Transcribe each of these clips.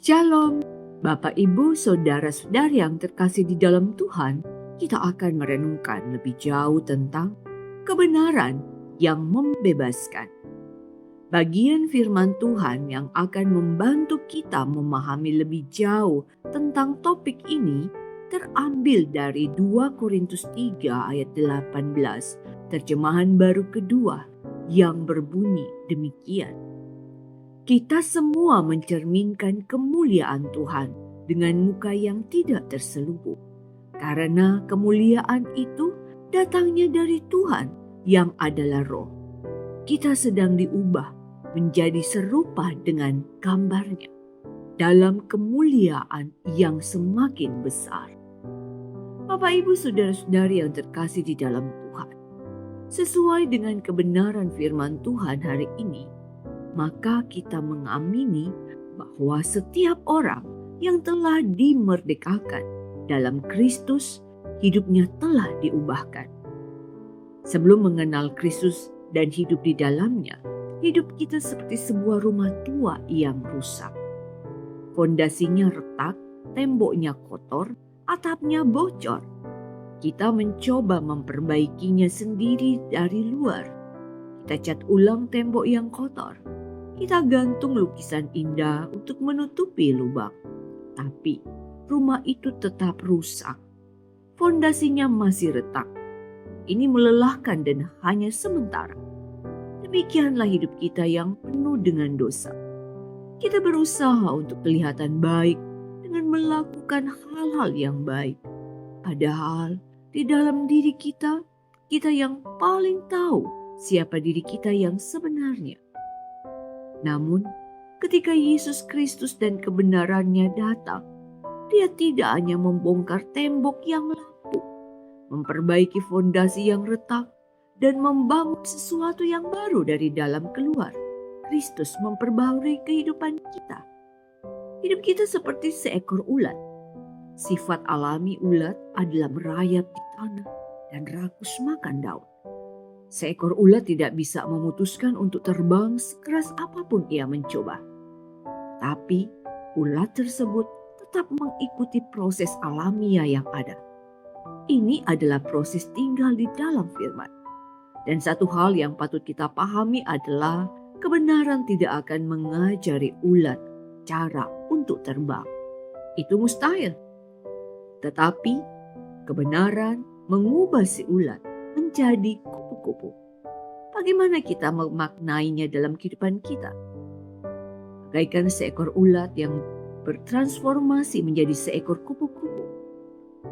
Shalom, Bapak Ibu, Saudara-saudari yang terkasih di dalam Tuhan, kita akan merenungkan lebih jauh tentang kebenaran yang membebaskan. Bagian firman Tuhan yang akan membantu kita memahami lebih jauh tentang topik ini terambil dari 2 Korintus 3 ayat 18, terjemahan baru kedua, yang berbunyi demikian. Kita semua mencerminkan kemuliaan Tuhan dengan muka yang tidak terselubung, karena kemuliaan itu datangnya dari Tuhan yang adalah Roh. Kita sedang diubah menjadi serupa dengan gambarnya dalam kemuliaan yang semakin besar. Bapak Ibu Saudara-saudari yang terkasih di dalam Tuhan, sesuai dengan kebenaran firman Tuhan hari ini, maka kita mengamini bahwa setiap orang yang telah dimerdekakan dalam Kristus, hidupnya telah diubahkan. Sebelum mengenal Kristus dan hidup di dalamnya, hidup kita seperti sebuah rumah tua yang rusak. Fondasinya retak, temboknya kotor, atapnya bocor. Kita mencoba memperbaikinya sendiri dari luar. Kita cat ulang tembok yang kotor. Kita gantung lukisan indah untuk menutupi lubang. Tapi rumah itu tetap rusak. Fondasinya masih retak. Ini melelahkan dan hanya sementara. Demikianlah hidup kita yang penuh dengan dosa. Kita berusaha untuk kelihatan baik dengan melakukan hal-hal yang baik. Padahal di dalam diri kita yang paling tahu siapa diri kita yang sebenarnya. Namun, ketika Yesus Kristus dan kebenarannya datang, Dia tidak hanya membongkar tembok yang lapuk, memperbaiki fondasi yang retak, dan membangun sesuatu yang baru dari dalam keluar. Kristus memperbaharui kehidupan kita. Hidup kita seperti seekor ulat. Sifat alami ulat adalah merayap di tanah dan rakus makan daun. Seekor ulat tidak bisa memutuskan untuk terbang sekeras apapun ia mencoba. Tapi ulat tersebut tetap mengikuti proses alamiah yang ada. Ini adalah proses tinggal di dalam firman. Dan satu hal yang patut kita pahami adalah kebenaran tidak akan mengajari ulat cara untuk terbang. Itu mustahil. Tetapi kebenaran mengubah si ulat menjadi kupu-kupu. Bagaimana kita memaknainya dalam kehidupan kita? Bagaikan seekor ulat yang bertransformasi menjadi seekor kupu-kupu.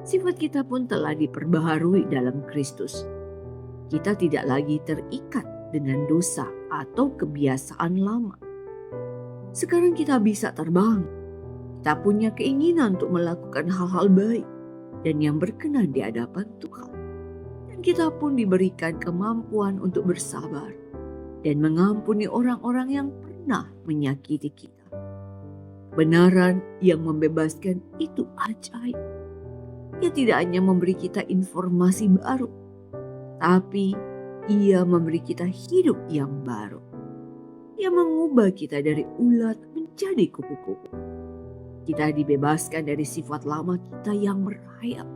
Sifat kita pun telah diperbaharui dalam Kristus. Kita tidak lagi terikat dengan dosa atau kebiasaan lama. Sekarang kita bisa terbang. Kita punya keinginan untuk melakukan hal-hal baik dan yang berkenan di hadapan Tuhan. Kita pun diberikan kemampuan untuk bersabar dan mengampuni orang-orang yang pernah menyakiti kita. Kebenaran yang membebaskan itu ajaib. Ia tidak hanya memberi kita informasi baru, tapi Ia memberi kita hidup yang baru. Ia mengubah kita dari ulat menjadi kupu-kupu. Kita dibebaskan dari sifat lama kita yang merayap,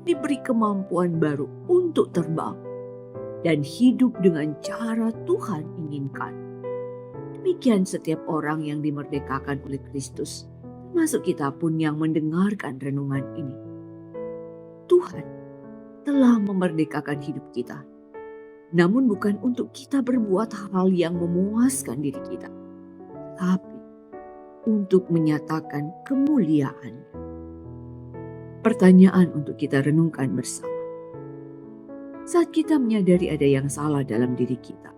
diberi kemampuan baru untuk terbang dan hidup dengan cara Tuhan inginkan. Demikian setiap orang yang dimerdekakan oleh Kristus, termasuk kita pun yang mendengarkan renungan ini. Tuhan telah memerdekakan hidup kita, namun bukan untuk kita berbuat hal yang memuaskan diri kita, tapi untuk menyatakan kemuliaan. Pertanyaan untuk kita renungkan bersama. Saat kita menyadari ada yang salah dalam diri kita,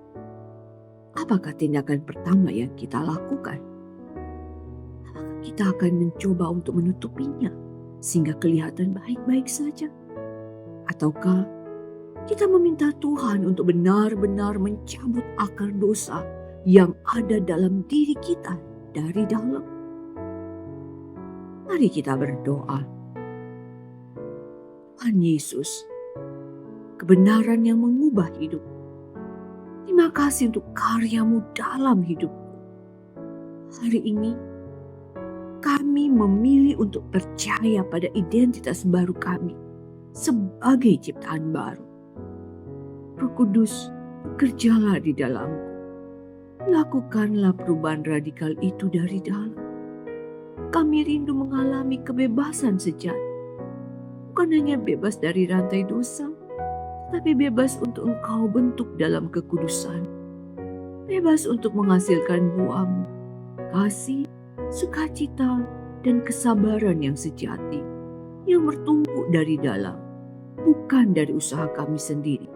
apakah tindakan pertama yang kita lakukan? Apakah kita akan mencoba untuk menutupinya sehingga kelihatan baik-baik saja? Ataukah kita meminta Tuhan untuk benar-benar mencabut akar dosa yang ada dalam diri kita dari dalam? Mari kita berdoa. Tuhan Yesus, kebenaran yang mengubah hidup. Terima kasih untuk karya-Mu dalam hidupku. Hari ini kami memilih untuk percaya pada identitas baru kami sebagai ciptaan baru. Roh Kudus, bekerjalah di dalamku. Lakukanlah perubahan radikal itu dari dalam. Kami rindu mengalami kebebasan sejati. Bukan hanya bebas dari rantai dosa, tapi bebas untuk Engkau bentuk dalam kekudusan. Bebas untuk menghasilkan buah-Mu, kasih, sukacita, dan kesabaran yang sejati, yang bertumbuh dari dalam, bukan dari usaha kami sendiri.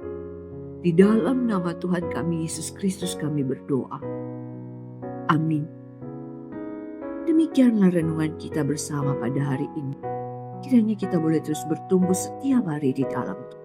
Di dalam nama Tuhan kami Yesus Kristus kami berdoa. Amin. Demikianlah renungan kita bersama pada hari ini. Kiranya kita boleh terus bertumbuh setiap hari di dalam Tuhan.